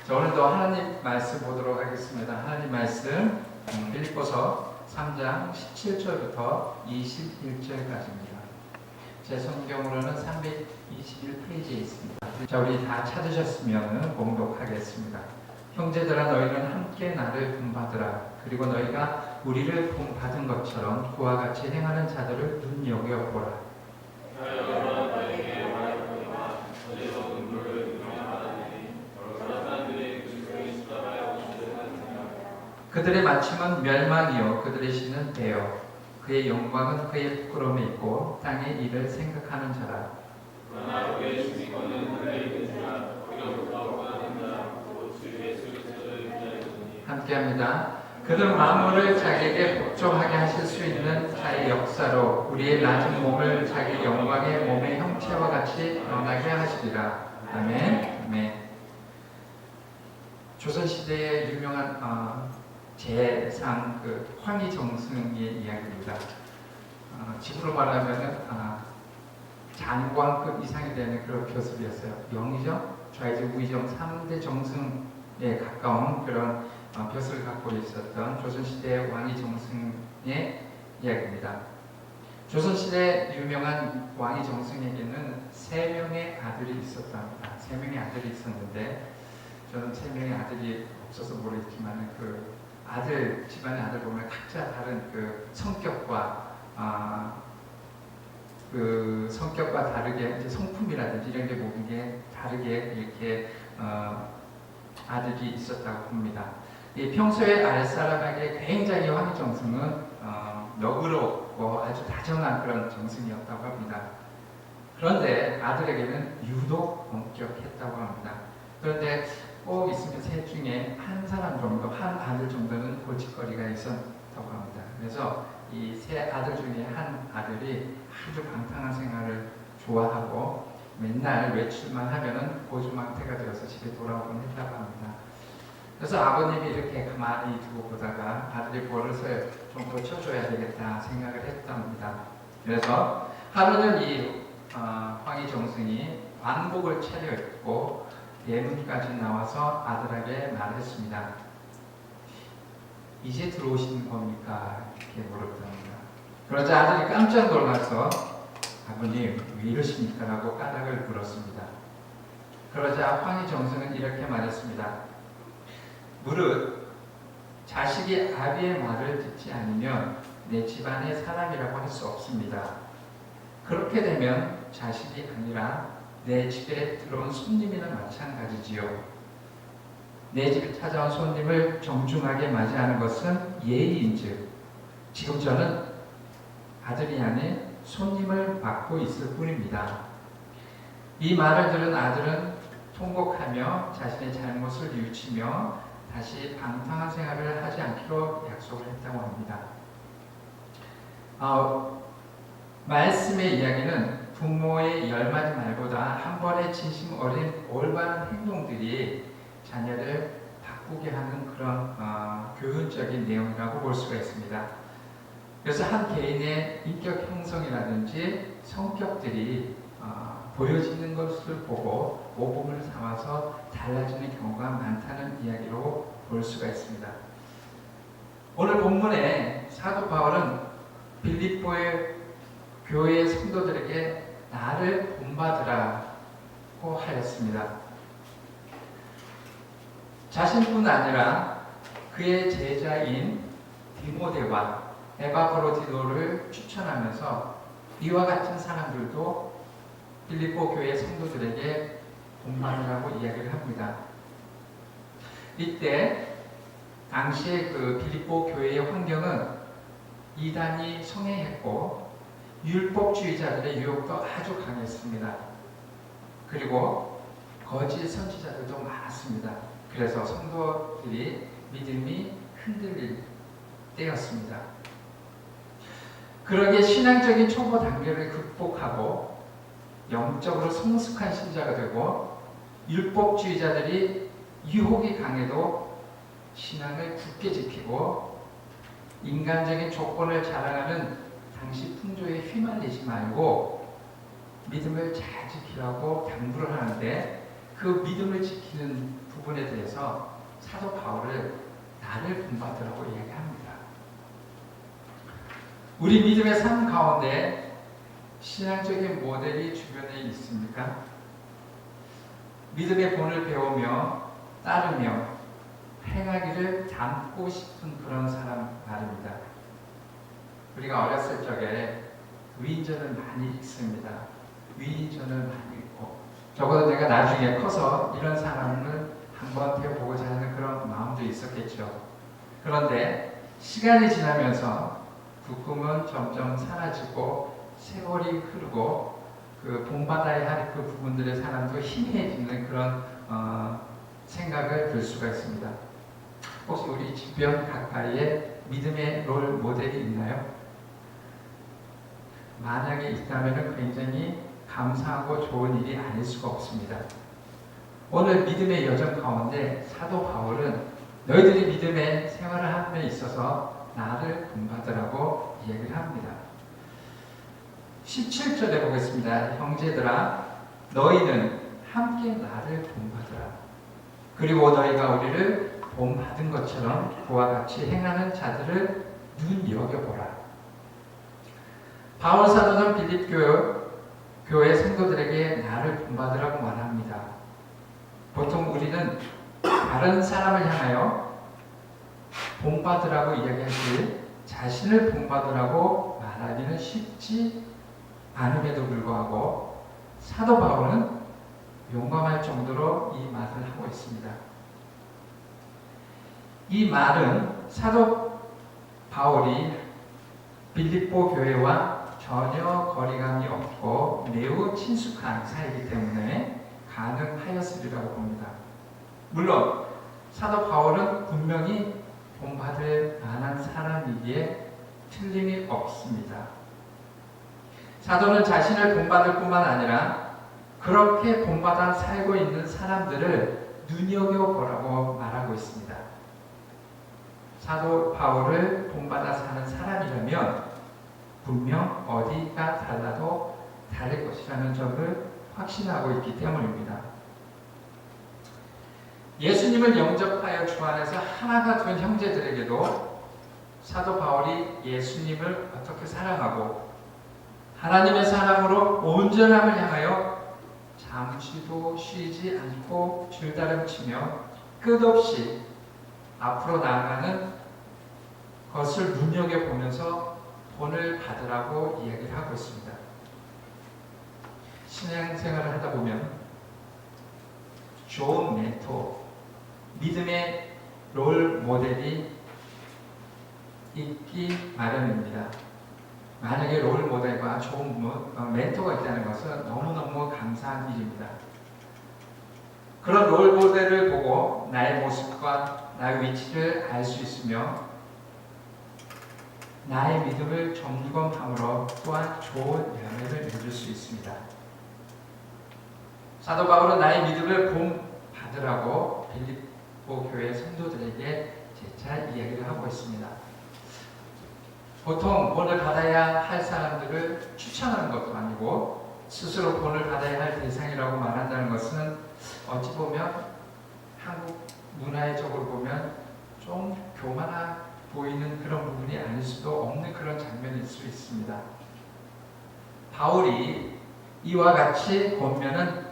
자, 오늘도 하나님 말씀 보도록 하겠습니다. 하나님 말씀 빌립보서 3장 17절부터 21절까지입니다. 제 성경으로는 321페이지에 있습니다. 자, 우리 다 찾으셨으면 봉독하겠습니다. 형제들아, 너희는 함께 나를 본받으라. 그리고 너희가 우리를 본받은 것처럼 그와 같이 행하는 자들을 눈여겨보라. 그들의 마침은 멸망이요 그들의 신은 배요 그의 영광은 그의 부끄러움에 있고 땅의 일을 생각하는 자라. 그러나 우리의 주권은 그에 있는 자라. 함께합니다. 그는 만물을 자기에게 복종하게 하실 수 있는 자의 역사로 우리의 낮은 몸을 자기 영광의 몸의 형체와 같이 변하게 하시리라. 아멘. 아멘. 조선시대의 유명한 재상 황희정승의 이야기입니다. 지금으로 말하면 장관급 이상이 되는 그런 벼슬이었어요. 영의정, 좌의정, 우의정 3대 정승에 가까운 그런 벼슬을 갖고 있었던 조선시대 왕희정승의 이야기입니다. 조선시대 유명한 왕희정승에게는 3명의 아들이 있었답니다. 3명의 아들이 있었는데 저는 3명의 아들이 없어서 모르겠지만 집안의 아들 보면 각자 다른 성격과 다르게 이제 성품이라든지 이런 게 모든 게 다르게 이렇게 아들이 있었다고 봅니다. 평소에 아랫사람에게 굉장히 황희정승은 너그럽고 아주 다정한 그런 정승이었다고 합니다. 그런데 아들에게는 유독 엄격했다고 합니다. 그런데 꼭 있으면 셋 중에 한 사람 정도, 한 아들 정도는 골칫거리가 있었다고 합니다. 그래서 이 세 아들 중에 한 아들이 아주 방탕한 생활을 좋아하고 맨날 외출만 하면은 고주망태가 되어서 집에 돌아오곤 했다고 합니다. 그래서 아버님이 이렇게 가만히 두고 보다가 아들이 버릇을 좀 고쳐줘야 되겠다 생각을 했답니다. 그래서 하루는 이 황희정승이 왕복을 차려입고 예문까지 나와서 아들에게 말했습니다. 이제 들어오시는 겁니까? 이렇게 물었답니다. 그러자 아들이 깜짝 놀라서 아버님 왜 이러십니까? 라고 까닭을 물었습니다. 그러자 황희정승은 이렇게 말했습니다. 무릇 자식이 아비의 말을 듣지 않으면 내 집안의 사람이라고 할 수 없습니다. 그렇게 되면 자식이 아니라 내 집에 들어온 손님이나 마찬가지지요. 내 집에 찾아온 손님을 정중하게 맞이하는 것은 예의인즉 지금 저는 아들이 아닌 손님을 맡고 있을 뿐입니다. 이 말을 들은 아들은 통곡하며 자신의 잘못을 뉘우치며 다시 방탕한 생활을 하지 않기로 약속을 했다고 합니다. 말씀의 이야기는 부모의 10마디 말보다 한 번의 진심 어린 올바른 행동들이 자녀를 바꾸게 하는 그런 교훈적인 내용이라고 볼 수가 있습니다. 그래서 한 개인의 인격 형성이라든지 성격들이 보여지는 것을 보고 모범을 삼아서 달라지는 경우가 많다는 이야기로 볼 수가 있습니다. 오늘 본문에 사도 바울은 빌립보의 교회의 성도들에게 나를 본받으라고 하였습니다. 자신뿐 아니라 그의 제자인 디모데와 에바브로디노를 추천하면서 이와 같은 사람들도 빌립보 교회 성도들에게 본받으라고 이야기를 합니다. 이때 당시의 빌립보 교회의 환경은 이단이 성행했고 율법주의자들의 유혹도 아주 강했습니다. 그리고 거짓 선지자들도 많았습니다. 그래서 성도들이 믿음이 흔들릴 때였습니다. 그러기에 신앙적인 초보 단계를 극복하고 영적으로 성숙한 신자가 되고 율법주의자들이 유혹이 강해도 신앙을 굳게 지키고 인간적인 조건을 자랑하는 당시 풍조에 휘말리지 말고 믿음을 잘 지키라고 당부를 하는데 그 믿음을 지키는 부분에 대해서 사도 바울을 나를 본받으라고 이야기합니다. 우리 믿음의 삶 가운데 신앙적인 모델이 주변에 있습니까? 믿음의 본을 배우며 따르며 행하기를 닮고 싶은 그런 사람 말입니다. 우리가 어렸을 적에 위인전을 많이 읽습니다. 위인전을 많이 읽고 적어도 내가 나중에 커서 이런 사람을 한번 되어보고자 하는 그런 마음도 있었겠죠. 그런데 시간이 지나면서 그 꿈은 점점 사라지고 세월이 흐르고 그 본받아야 할 그 부분들의 사람도 희미해지는 그런 생각을 들 수가 있습니다. 혹시 우리 주변 가까이에 믿음의 롤 모델이 있나요? 만약에 있다면 굉장히 감사하고 좋은 일이 아닐 수가 없습니다. 오늘 믿음의 여정 가운데 사도 바울은 너희들이 믿음의 생활을 하는 데 있어서 나를 본받으라고 얘기를 합니다. 17절에 보겠습니다. 형제들아 너희는 함께 나를 본받으라. 그리고 너희가 우리를 본받은 것처럼 그와 같이 행하는 자들을 눈여겨보라. 바울 사도는 빌립 교회 성도들에게 나를 본받으라고 말합니다. 보통 우리는 다른 사람을 향하여 본받으라고 이야기하지 자신을 본받으라고 말하기는 쉽지 않음에도 불구하고 사도 바울은 용감할 정도로 이 말을 하고 있습니다. 이 말은 사도 바울이 빌립보 교회와 전혀 거리감이 없고 매우 친숙한 사이이기 때문에 가능하였으리라고 봅니다. 물론 사도 바울은 분명히 본받을 만한 사람이기에 틀림이 없습니다. 사도는 자신을 본받을 뿐만 아니라 그렇게 본받아 살고 있는 사람들을 눈여겨보라고 말하고 있습니다. 사도 바울을 본받아 사는 사람이라면 분명 어디가 달라도 다를 것이라는 점을 확신하고 있기 때문입니다. 예수님을 영접하여 주 안에서 하나가 된 형제들에게도 사도 바울이 예수님을 어떻게 사랑하고 하나님의 사랑으로 온전함을 향하여 잠시도 쉬지 않고 줄다름치며 끝없이 앞으로 나아가는 것을 눈여겨보면서 본을 받으라고 이야기를 하고 있습니다. 신앙생활을 하다 보면 좋은 멘토, 믿음의 롤 모델이 있기 마련입니다. 만약에 롤 모델과 좋은 멘토가 있다는 것은 너무너무 감사한 일입니다. 그런 롤 모델을 보고 나의 모습과 나의 위치를 알 수 있으며 나의 믿음을 점검함으로 또한 좋은 열매를 맺을 수 있습니다. 사도 바울은 나의 믿음을 본받으라고 빌립보 교회 성도들에게 재차 이야기를 하고 있습니다. 보통 본을 받아야 할 사람들을 추천하는 것도 아니고 스스로 본을 받아야 할 대상이라고 말한다는 것은 어찌 보면 한국 문화적으로 보면 좀 교만해 보이는 그런 부분이 아닐 수도 없는 그런 장면일 수 있습니다. 바울이 이와 같이 권면은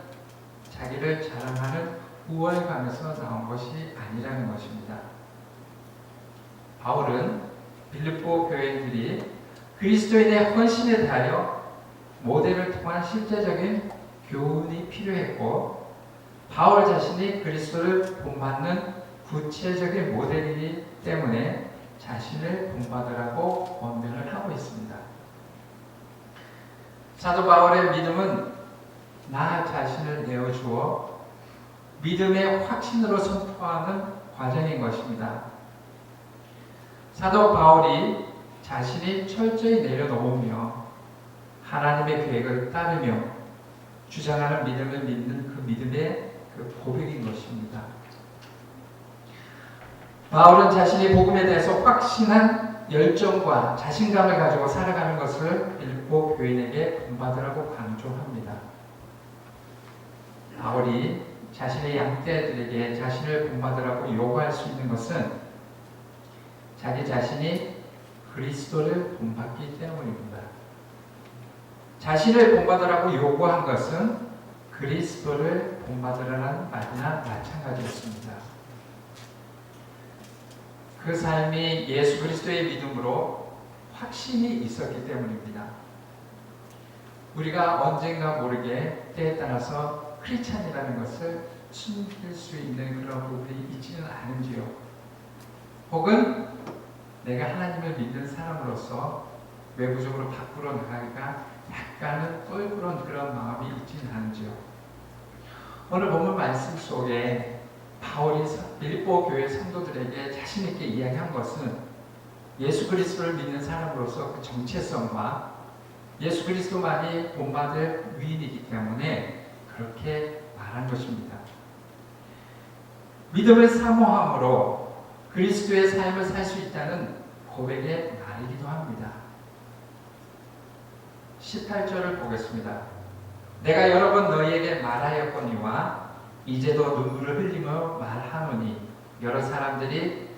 자기를 자랑하는 우월감에서 나온 것이 아니라는 것입니다. 바울은 빌립보 교회인들이 그리스도인의 헌신에 대하여 모델을 통한 실제적인 교훈이 필요했고 바울 자신이 그리스도를 본받는 구체적인 모델이기 때문에 자신을 본받으라고 권면을 하고 있습니다. 사도 바울의 믿음은 나 자신을 내어주어 믿음의 확신으로 선포하는 과정인 것입니다. 사도 바울이 자신이 철저히 내려놓으며 하나님의 계획을 따르며 주장하는 믿음을 믿는 그 믿음의 그 고백인 것입니다. 바울은 자신이 복음에 대해서 확신한 열정과 자신감을 가지고 살아가는 것을 빌립보 교인에게 본받으라고 강조합니다. 바울이 자신의 양떼들에게 자신을 본받으라고 요구할 수 있는 것은 자기 자신이 그리스도를 본받기 때문입니다. 자신을 본받으라고 요구한 것은 그리스도를 본받으라는 말이나 마찬가지였습니다. 그 삶이 예수 그리스도의 믿음으로 확신이 있었기 때문입니다. 우리가 언젠가 모르게 때에 따라서 크리스찬이라는 것을 숨길 수 있는 그런 부분이 있지는 않은지요. 혹은 내가 하나님을 믿는 사람으로서 외부적으로 밖으로 나가기가 약간은 껄끄러운 그런 마음이 있지는 않은지요. 오늘 본문 말씀 속에 바울이 빌립보 교회 성도들에게 자신 있게 이야기한 것은 예수 그리스도를 믿는 사람으로서 그 정체성과 예수 그리스도만이 본받을 위인이기 때문에 그렇게 말한 것입니다. 믿음을 사모함으로 그리스도의 삶을 살 수 있다는 고백의 말이기도 합니다. 18절을 보겠습니다. 내가 여러 번 너희에게 말하였거니와 이제도 눈물을 흘리며 말하노니 여러 사람들이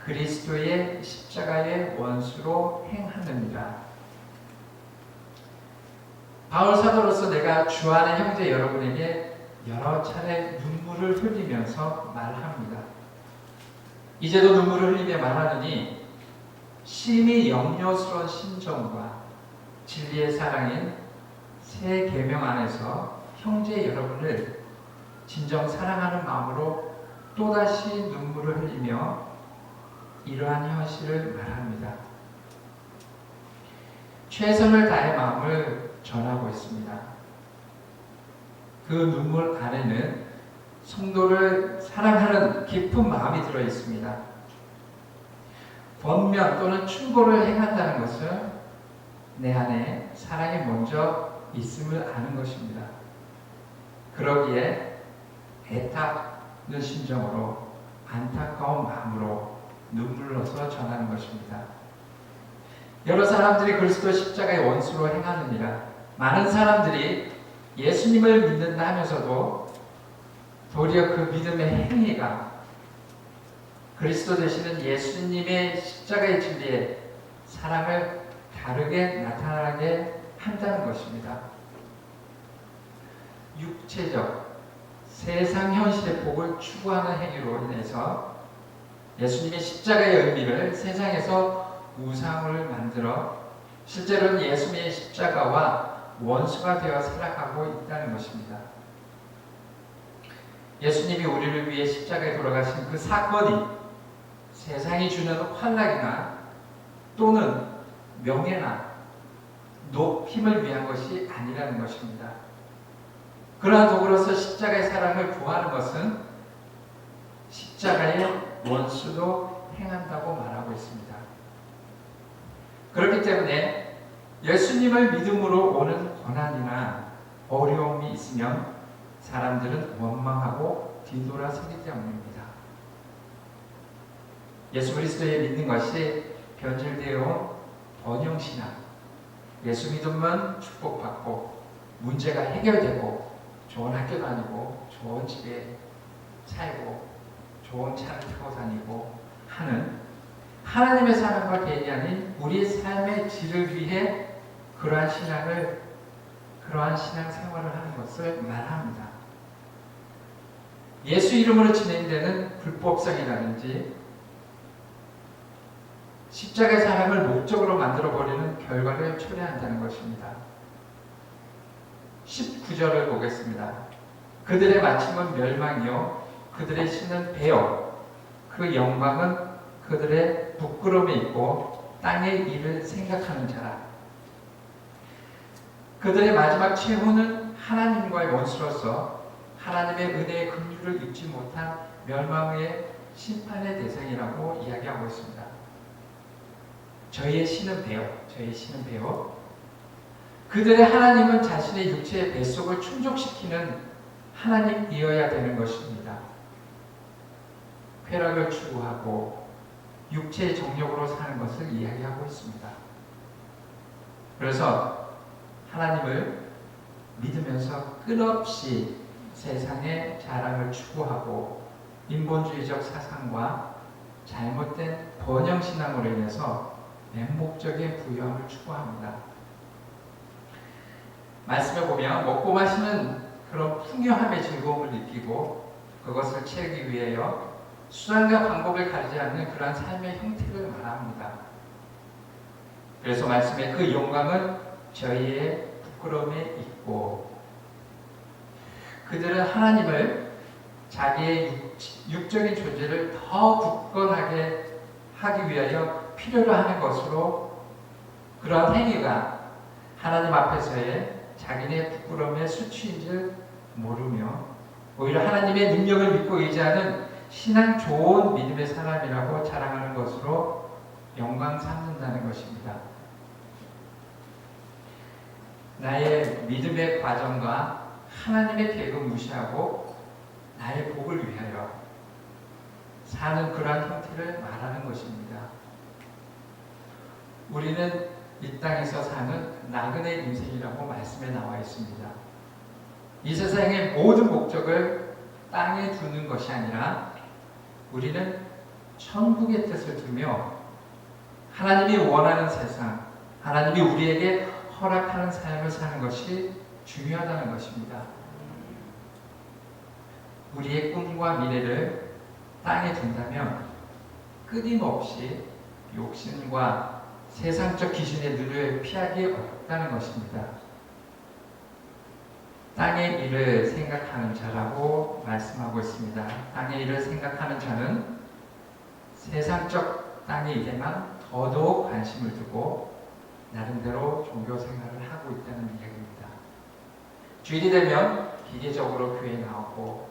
그리스도의 십자가의 원수로 행하느니라. 바울 사도로서 내가 주 안의 형제 여러분에게 여러 차례 눈물을 흘리면서 말합니다. 이제도 눈물을 흘리며 말하느니 심히 염려스러운 심정과 진리의 사랑인 새 계명 안에서 형제 여러분을 진정 사랑하는 마음으로 또다시 눈물을 흘리며 이러한 현실을 말합니다. 최선을 다해 마음을 전하고 있습니다. 그 눈물 안에는 성도를 사랑하는 깊은 마음이 들어 있습니다. 권면 또는 충고를 행한다는 것은 내 안에 사랑이 먼저 있음을 아는 것입니다. 그러기에 애타는 심정으로 안타까운 마음으로 눈물로서 전하는 것입니다. 여러 사람들이 그리스도 십자가의 원수로 행하느니라. 많은 사람들이 예수님을 믿는다 하면서도 도리어 그 믿음의 행위가 그리스도 되시는 예수님의 십자가의 진리에 사랑을 다르게 나타나게 한다는 것입니다. 육체적 세상 현실의 복을 추구하는 행위로 인해서 예수님의 십자가의 의미를 세상에서 우상을 만들어 실제로는 예수님의 십자가와 원수가 되어 살아가고 있다는 것입니다. 예수님이 우리를 위해 십자가에 돌아가신 그 사건이 세상이 주는 환락이나 또는 명예나 높임을 위한 것이 아니라는 것입니다. 그러나 더불어서 십자가의 사랑을 구하는 것은 십자가의 원수도 행한다고 말하고 있습니다. 그렇기 때문에 예수님을 믿음으로 오는 고난이나 어려움이 있으면 사람들은 원망하고 뒤돌아서기 때문입니다. 예수 그리스도에 믿는 것이 변질되어 온 번영신앙, 예수 믿으면 축복받고 문제가 해결되고 좋은 학교 다니고 좋은 집에 살고 좋은 차를 타고 다니고 하는 하나님의 사랑과 개인이 아닌 우리의 삶의 질을 위해 그러한 신앙 생활을 하는 것을 말합니다. 예수 이름으로 진행되는 불법성이라든지 십자가의 사랑을 목적으로 만들어버리는 결과를 초래한다는 것입니다. 19절을 보겠습니다. 그들의 마침은 멸망이요 그들의 신은 배요 그 영광은 그들의 부끄러움에 있고 땅의 일을 생각하는 자라. 그들의 마지막 최후는 하나님과의 원수로서 하나님의 은혜의 긍휼을 입지 못한 멸망의 심판의 대상이라고 이야기하고 있습니다. 저희의 신은 배요. 그들의 하나님은 자신의 육체의 뱃속을 충족시키는 하나님이어야 되는 것입니다. 쾌락을 추구하고 육체의 정욕으로 사는 것을 이야기하고 있습니다. 그래서 하나님을 믿으면서 끝없이 세상의 자랑을 추구하고 인본주의적 사상과 잘못된 번영신앙으로 인해서 맹목적인 부유함을 추구합니다. 말씀을 보면 먹고 마시는 그런 풍요함의 즐거움을 느끼고 그것을 채우기 위하여 수단과 방법을 가리지 않는 그러한 삶의 형태를 말합니다. 그래서 말씀에 그 영광은 저희의 부끄러움에 있고, 그들은 하나님을 자기의 육적인 존재를 더 굳건하게 하기 위하여 필요로 하는 것으로 그런 행위가 하나님 앞에서의 자기네 부끄러움의 수치인 줄 모르며 오히려 하나님의 능력을 믿고 의지하는 신앙 좋은 믿음의 사람이라고 자랑하는 것으로 영광 삼는다는 것입니다. 나의 믿음의 과정과 하나님의 계획을 무시하고 나의 복을 위하여 사는 그러한 형태를 말하는 것입니다. 우리는 이 땅에서 사는 나그네 인생이라고 말씀에 나와 있습니다. 이 세상의 모든 목적을 땅에 두는 것이 아니라 우리는 천국의 뜻을 두며 하나님이 원하는 세상, 하나님이 우리에게 허락하는 삶을 사는 것이 중요하다는 것입니다. 우리의 꿈과 미래를 땅에 둔다면 끊임없이 욕심과 세상적 기준의 눈을 피하기 어렵다는 것입니다. 땅의 일을 생각하는 자라고 말씀하고 있습니다. 땅의 일을 생각하는 자는 세상적 땅의 일에만 더더욱 관심을 두고 나름대로 종교 생활을 하고 있다는 이야기입니다. 주일이 되면 기계적으로 교회에 나오고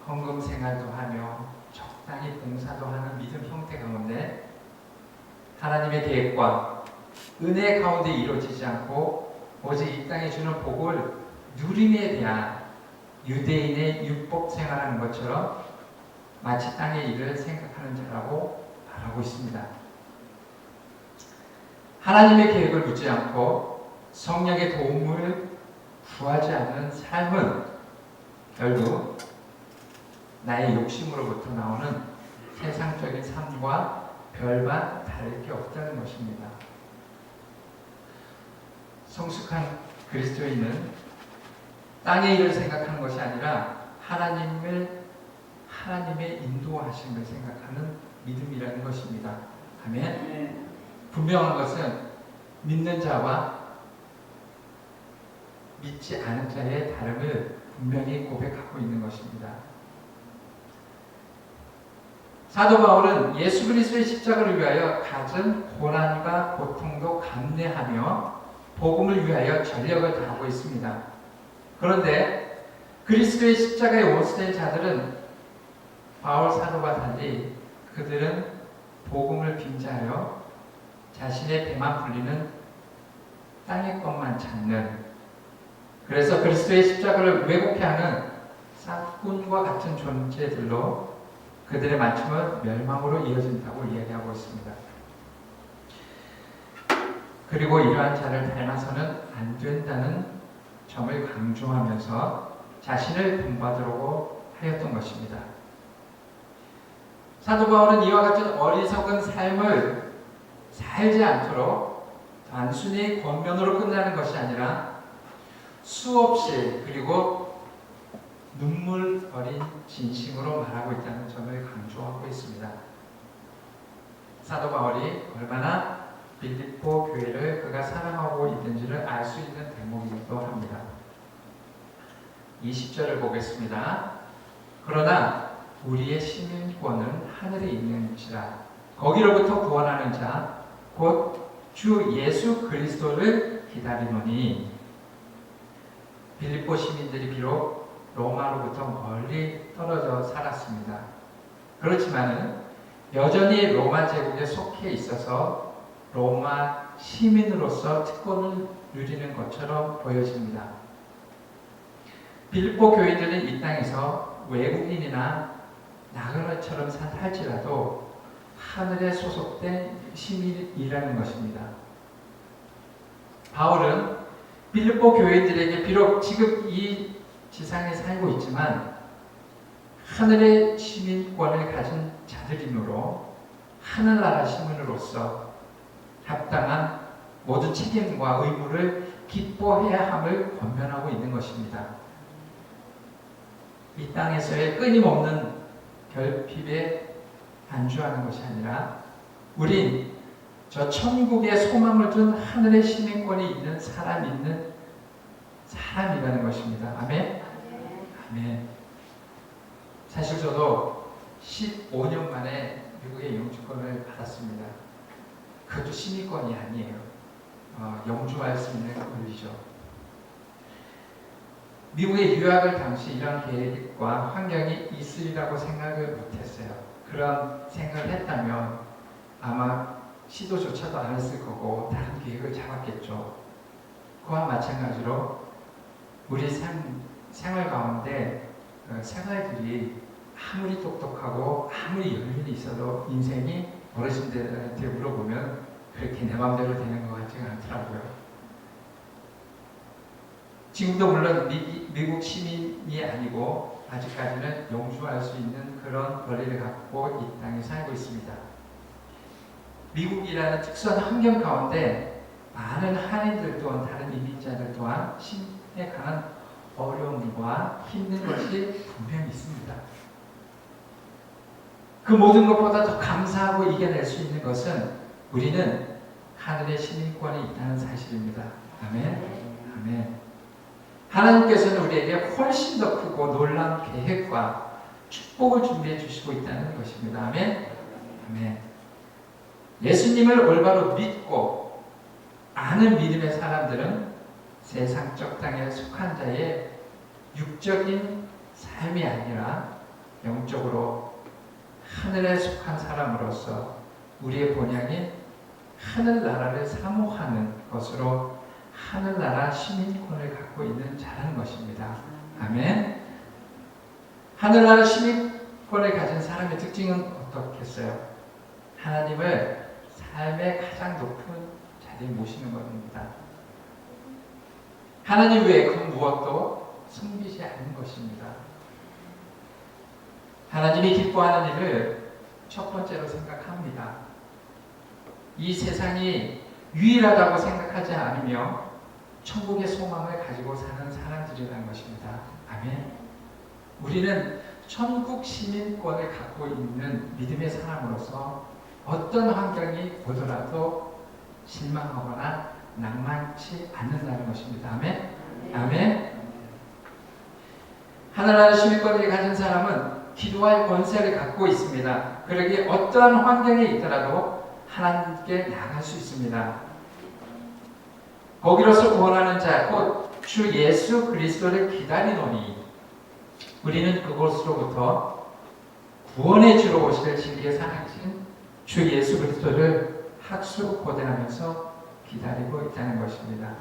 헌금 생활도 하며 적당히 봉사도 하는 믿음 형태 가운데 하나님의 계획과 은혜 가운데 이루어지지 않고 오직 이 땅에 주는 복을 누림에 대한 유대인의 율법 생활하는 것처럼 마치 땅의 일을 생각하는 자라고 말하고 있습니다. 하나님의 계획을 묻지 않고 성령의 도움을 구하지 않는 삶은 결국 나의 욕심으로부터 나오는 세상적인 삶과 별반 다를 게 없다는 것입니다. 성숙한 그리스도인은 땅의 일을 생각하는 것이 아니라 하나님의 인도하심을 생각하는 믿음이라는 것입니다. 아멘. 분명한 것은 믿는 자와 믿지 않은 자의 다름을 분명히 고백하고 있는 것입니다. 사도 바울은 예수 그리스도의 십자가를 위하여 가진 고난과 고통도 감내하며 복음을 위하여 전력을 다하고 있습니다. 그런데 그리스도의 십자가에 원수된 자들은 바울 사도와 달리 그들은 복음을 빙자하여 자신의 배만 불리는 땅의 것만 찾는, 그래서 그리스도의 십자가를 왜곡해하는 싹군과 같은 존재들로 그들의 맞춤은 멸망으로 이어진다고 이야기하고 있습니다. 그리고 이러한 자를 닮아서는 안 된다는 점을 강조하면서 자신을 본받으려고 하였던 것입니다. 사도 바울은 이와 같은 어리석은 삶을 살지 않도록 단순히 권면으로 끝나는 것이 아니라 수없이 그리고 눈물 어린 진심으로 말하고 있다는 점을 강조하고 있습니다. 사도 바울이 얼마나 빌립보 교회를 그가 사랑하고 있는지를 알 수 있는 대목이기도 합니다. 20절을 보겠습니다. 그러나 우리의 시민권은 하늘에 있는지라 거기로부터 구원하는 자 곧 주 예수 그리스도를 기다리노니. 빌립보 시민들이 비록 로마로부터 멀리 떨어져 살았습니다. 그렇지만은 여전히 로마 제국에 속해 있어서 로마 시민으로서 특권을 누리는 것처럼 보여집니다. 빌립보 교인들은 이 땅에서 외국인이나 나그네처럼 살지라도 하늘에 소속된 시민이라는 것입니다. 바울은 빌립보 교인들에게 비록 지금 이 지상에 살고 있지만 하늘의 시민권을 가진 자들이므로 하늘나라 시민으로서 합당한 모든 책임과 의무를 기뻐해야 함을 권면하고 있는 것입니다. 이 땅에서의 끊임없는 결핍에 안주하는 것이 아니라 우린 저 천국의 소망을 둔 하늘의 시민권이 있는 사람이라는 것입니다. 아멘? 아멘. 사실 저도 15년 만에 미국의 영주권을 받았습니다. 그것도 시민권이 아니에요. 영주할 수 있는 권리죠. 미국에 유학을 당시 이런 계획과 환경이 있으리라고 생각을 못했어요. 그런 생각을 했다면 아마 시도조차도 안 했을 거고 다른 계획을 잡았겠죠. 그와 마찬가지로 우리 생활 가운데 생활들이 아무리 똑똑하고 아무리 연륜이 있어도 인생이 어르신들한테 물어보면 그렇게 내 마음대로 되는 것 같지가 않더라고요. 지금도 물론 미국 시민이 아니고 아직까지는 영주할 수 있는 그런 권리를 갖고 이 땅에 살고 있습니다. 미국이라는 특수한 환경 가운데 많은 한인들 또한 다른 이민자들 또한 심에 강한 어려움과 힘든 것이 분명히 있습니다. 그 모든 것보다 더 감사하고 이겨낼 수 있는 것은 우리는 하늘의 시민권이 있다는 사실입니다. 아멘. 아멘. 하나님께서는 우리에게 훨씬 더 크고 놀라운 계획과 축복을 준비해 주시고 있다는 것입니다. 아멘. 아멘. 예수님을 올바로 믿고 아는 믿음의 사람들은 세상적 땅에 속한 자의 육적인 삶이 아니라 영적으로 하늘에 속한 사람으로서 우리의 본향인 하늘나라를 사모하는 것으로 하늘나라 시민권을 갖고 있는 자라는 것입니다. 아멘. 하늘나라 시민권을 가진 사람의 특징은 어떻겠어요? 하나님을 삶의 가장 높은 자리에 모시는 것입니다. 하나님 외에 그 무엇도 숨기지 않는 것입니다. 하나님이 기뻐하는 일을 첫 번째로 생각합니다. 이 세상이 유일하다고 생각하지 않으며 천국의 소망을 가지고 사는 사람들이라는 것입니다. 아멘. 우리는 천국 시민권을 갖고 있는 믿음의 사람으로서 어떤 환경이 오더라도 실망하거나 낭만치 않는다는 것입니다. 아멘. 아멘. 하늘나라 시민권을 가진 사람은 기도할 권세를 갖고 있습니다. 그러기에 어떠한 환경에 있더라도 하나님께 나갈 수 있습니다. 거기로서 구원하는 자, 곧 주 예수 그리스도를 기다리노니 우리는 그곳으로부터 구원의 주로 오실 진리의 사랑신 주 예수 그리스도를 학수 고대하면서 기다리고 있다는 것입니다.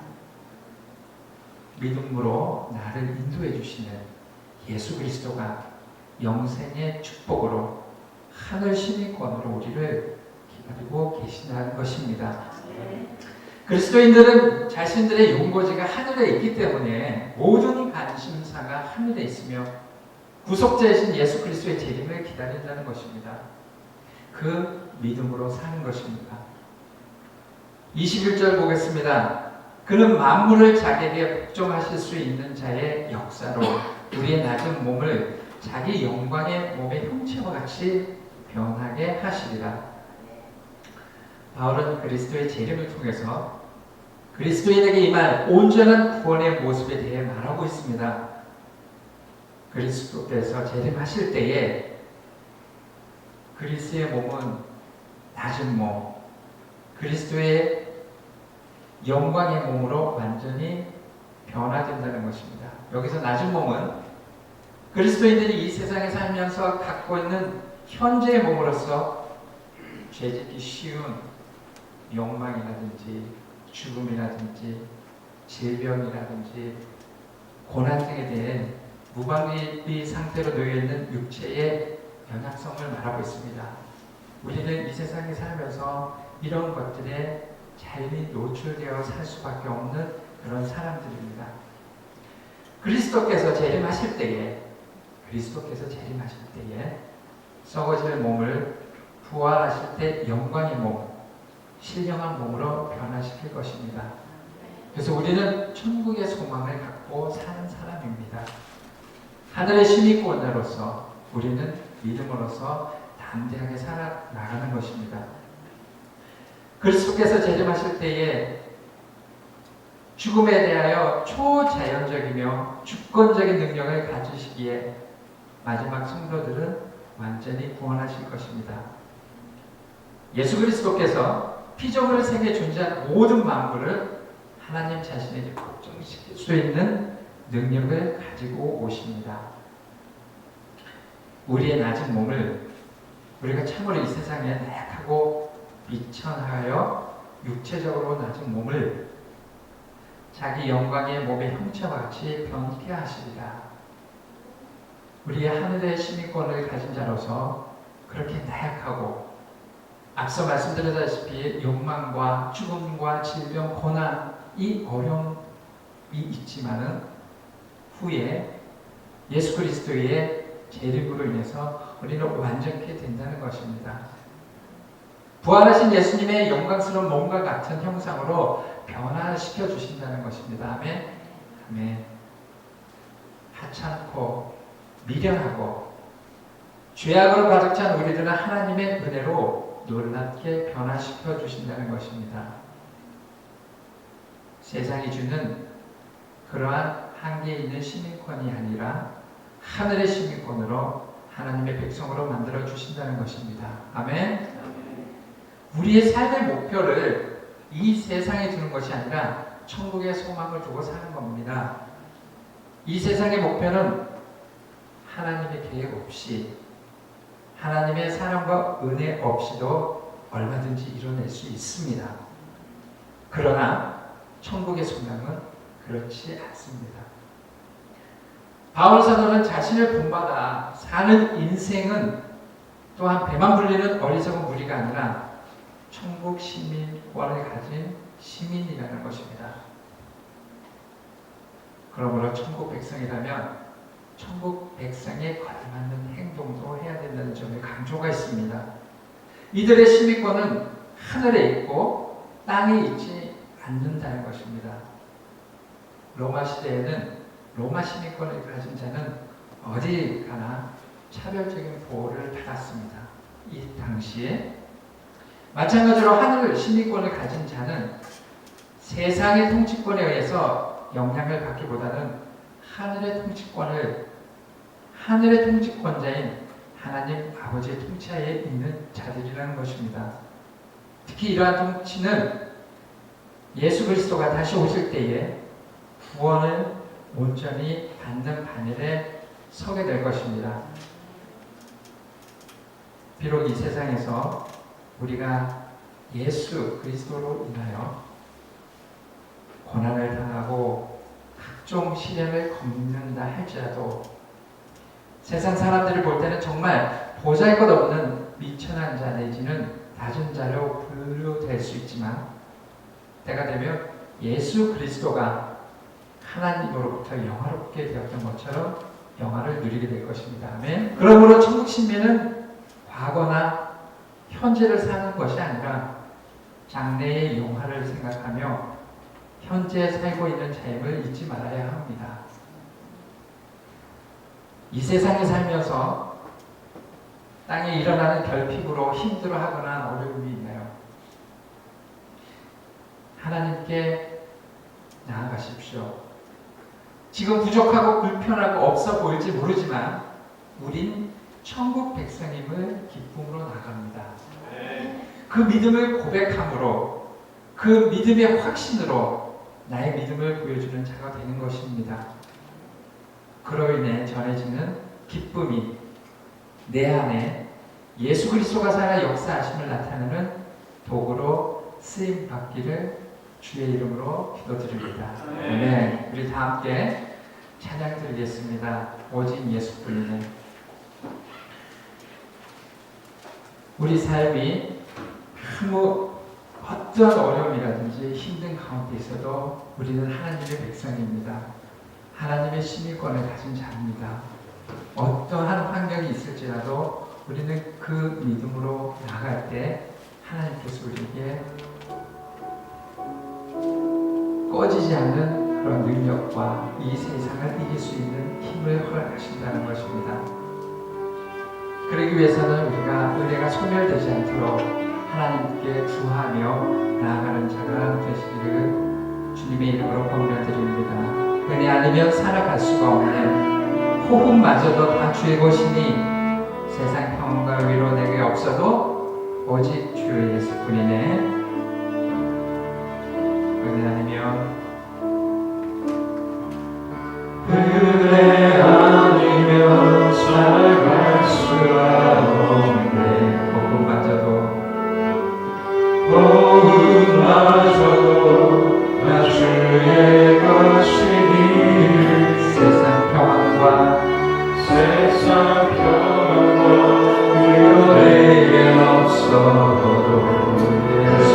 믿음으로 나를 인도해 주시는 예수 그리스도가 영생의 축복으로 하늘 시민권으로 우리를 기다리고 계신다는 것입니다. 그리스도인들은 자신들의 용고지가 하늘에 있기 때문에 모든 관심사가 하늘에 있으며 구속자이신 예수 그리스도의 재림을 기다린다는 것입니다. 그 믿음으로 사는 것입니다. 21절 보겠습니다. 그는 만물을 자기에게 복종하실 수 있는 자의 역사로 우리의 낮은 몸을 자기 영광의 몸의 형체와 같이 변하게 하시리라. 바울은 그리스도의 재림을 통해서 그리스도인에게 임할 온전한 구원의 모습에 대해 말하고 있습니다. 그리스도께서 재림하실 때에 그리스도의 몸은 낮은 몸, 그리스도의 영광의 몸으로 완전히 변화된다는 것입니다. 여기서 낮은 몸은 그리스도인들이 이 세상에 살면서 갖고 있는 현재의 몸으로서 죄짓기 쉬운 욕망이라든지 죽음이라든지 질병이라든지 고난 등에 대해 무방비 상태로 놓여있는 육체의 연약성을 말하고 있습니다. 우리는 이 세상에 살면서 이런 것들에 삶이 노출되어 살 수밖에 없는 그런 사람들입니다. 그리스도께서 재림하실 때에 썩어질 몸을 부활하실 때 영광의 몸, 신령한 몸으로 변화시킬 것입니다. 그래서 우리는 천국의 소망을 갖고 사는 사람입니다. 하늘의 시민권자로서 우리는 믿음으로써 담대하게 살아나가는 것입니다. 그리스도께서 재림하실 때에 죽음에 대하여 초자연적이며 주권적인 능력을 가지시기에 마지막 성도들은 완전히 구원하실 것입니다. 예수 그리스도께서 피조물의 세계에 존재하는 모든 만물을 하나님 자신에게 복종시킬 수 있는 능력을 가지고 오십니다. 우리의 낮은 몸을 우리가 참으로 이 세상에 나약하고 비천하여 육체적으로 낮은 몸을 자기 영광의 몸의 형체와 같이 변케 하시리라. 우리의 하늘의 시민권을 가진 자로서 그렇게 나약하고 앞서 말씀드렸다시피 욕망과 죽음과 질병, 고난, 이 어려움이 있지만은 후에 예수 그리스도의 재림으로 인해서 우리는 완전케 된다는 것입니다. 부활하신 예수님의 영광스러운 몸과 같은 형상으로 변화시켜 주신다는 것입니다. 아멘. 아멘. 하찮고 미련하고 죄악으로 가득 찬 우리들은 하나님의 은혜로 놀랍게 변화시켜 주신다는 것입니다. 세상이 주는 그러한 한계에 있는 시민권이 아니라 하늘의 시민권으로 하나님의 백성으로 만들어 주신다는 것입니다. 아멘. 우리의 삶의 목표를 이 세상에 두는 것이 아니라 천국의 소망을 두고 사는 겁니다. 이 세상의 목표는 하나님의 계획 없이, 하나님의 사랑과 은혜 없이도 얼마든지 이뤄낼 수 있습니다. 그러나 천국의 소망은 그렇지 않습니다. 바울 사도는 자신을 본받아 사는 인생은 또한 배만 불리는 어리석은 무리가 아니라 천국 시민권을 가진 시민이라는 것입니다. 그러므로 천국 백성이라면 천국 백성에 걸맞는 행동도 해야 된다는 점에 강조가 있습니다. 이들의 시민권은 하늘에 있고 땅에 있지 않는다는 것입니다. 로마 시대에는 로마 시민권을 가진 자는 어디 가나 차별적인 보호를 받았습니다. 이 당시에 마찬가지로 하늘 시민권을 가진 자는 세상의 통치권에 의해서 영향을 받기보다는 하늘의 통치권자인 하나님 아버지의 통치하에 있는 자들이라는 것입니다. 특히 이러한 통치는 예수 그리스도가 다시 오실 때에 구원을 온전히 받는 반열에 서게 될 것입니다. 비록 이 세상에서 우리가 예수 그리스도로 인하여 고난을 당하고 각종 시련을 겪는다 할지라도 세상 사람들이 볼 때는 정말 보잘것없는 미천한 자 내지는 낮은 자로 분류될 수 있지만 때가 되면 예수 그리스도가 하나님으로부터 영화롭게 되었던 것처럼 영화를 누리게 될 것입니다. 아멘. 그러므로 천국 신비는 과거나 현재를 사는 것이 아니라 장래의 영화를 생각하며 현재 살고 있는 삶을 잊지 말아야 합니다. 이 세상에 살면서 땅에 일어나는 결핍으로 힘들어하거나 어려움이 있나요? 하나님께 나아가십시오. 지금 부족하고 불편하고 없어 보일지 모르지만 우린 천국 백성임을 기쁨으로 나갑니다. 그 믿음을 고백함으로 그 믿음의 확신으로 나의 믿음을 보여주는 자가 되는 것입니다. 그로 인해 전해지는 기쁨이 내 안에 예수 그리스도가 살아 역사하심을 나타내는 도구로 쓰임 받기를 주의 이름으로 기도드립니다. 아멘. 우리 다 함께 찬양 드리겠습니다. 오직 예수뿐이네. 우리 삶이 아무 어떠한 어려움이라든지 힘든 가운데 있어도 우리는 하나님의 백성입니다. 하나님의 시민권을 가진 자입니다. 어떠한 환경이 있을지라도 우리는 그 믿음으로 나갈 때 하나님께서 우리에게 꺼지지 않는 그런 능력과 이 세상을 이길 수 있는 힘을 허락하신다는 것입니다. 그러기 위해서는 우리가 은혜가 소멸되지 않도록 하나님께 구하며 나아가는 자가 되시기를 주님의 이름으로 권면드립니다. 은혜 아니면 살아갈 수가 없는 호흡마저도 다 주의 것이니 세상 평안과 위로 내게 없어도 오직 주 예수뿐이네. 은혜 아니면 살아갈 수가 없네. 호흡마저도 나 주의 것이니 세상 평안과 위로 내게 없어도 예수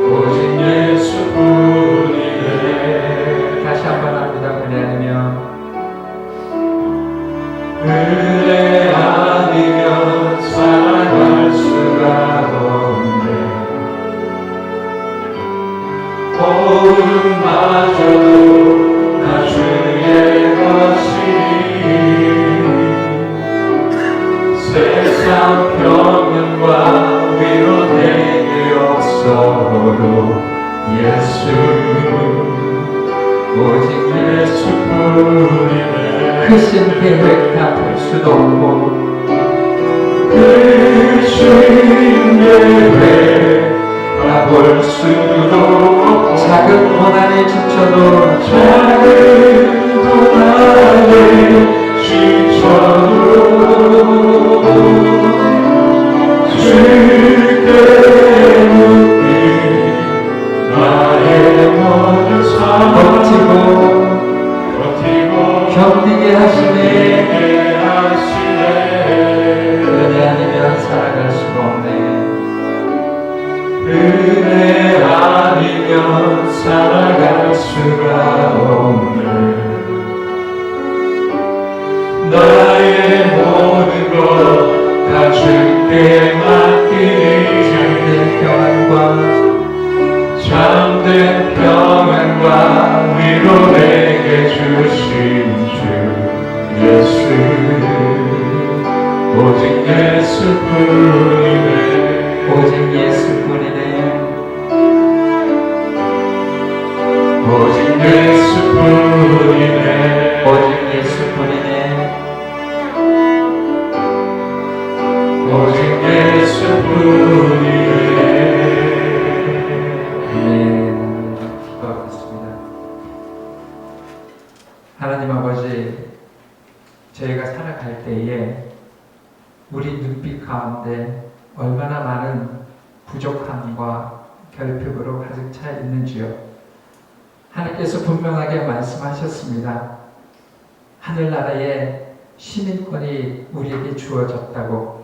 오직 예수뿐이네. 다시 한번 합니다. 은혜 아니면 은혜 아니면 살아갈 수가 없네. 호흡마저도 나 주의 것이니 세상 평안과 위로 내게 없어도 예수 오직 예수뿐이네. 크신 계획 다 볼 수도 없고 크신 계획 다 볼 수도 없고 작은 고난에 지쳐도 작은 고난에 지쳐도 주께 묻기 나의 모든 삶 버티고 견디게 하시네. 은혜 아니면 살아갈 수가 없네. 은혜 아니면 살아갈 수가 없네. 나의 모든 것 다 주께 맡기니 참된 평안과 위로 내게 주신 주 예수 오직 예수뿐이네. 오직 예수뿐이네. 오직 예수뿐이네. 오직 예수뿐이네. 오직 예수뿐이네. 기도하겠습니다. 하나님 아버지, 저희가 살아갈 때에 우리 눈빛 가운데 얼마나 많은 부족함과 결핍으로 가득 차 있는지요. 하나님께서 분명하게 말씀하셨습니다. 하늘나라의 시민권이 우리에게 주어졌다고.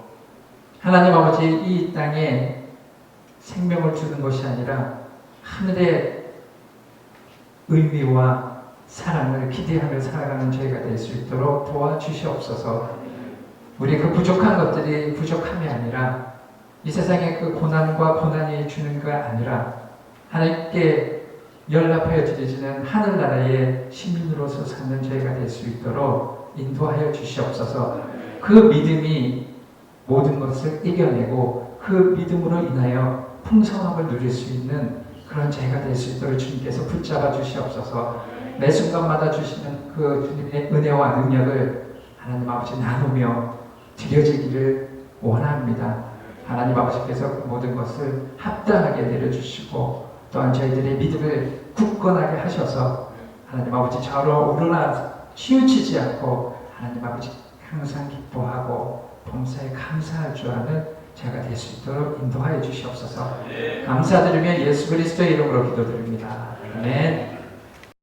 하나님 아버지, 이 땅에 생명을 주는 것이 아니라 하늘의 의미와 사랑을 기대하며 살아가는 저희가 될 수 있도록 도와주시옵소서. 우리 그 부족한 것들이 부족함이 아니라 이 세상의 그 고난과 고난이 주는 것 아니라 하나님께 연락하여 드리지는 하늘나라의 시민으로서 사는 저희가 될 수 있도록 인도하여 주시옵소서. 그 믿음이 모든 것을 이겨내고 그 믿음으로 인하여 풍성함을 누릴 수 있는 그런 저희가 될 수 있도록 주님께서 붙잡아 주시옵소서. 매 순간마다 주시는 그 주님의 은혜와 능력을 하나님 아버지 나누며 드려지기를 원합니다. 하나님 아버지께서 그 모든 것을 합당하게 내려주시고 또한 저희들의 믿음을 굳건하게 하셔서 하나님 아버지 저로 우러나 치우치지 않고 하나님 아버지 항상 기뻐하고 범사에 감사할 줄 아는 제가 될 수 있도록 인도하여 주시옵소서. 감사드리며 예수 그리스도의 이름으로 기도드립니다. 아멘.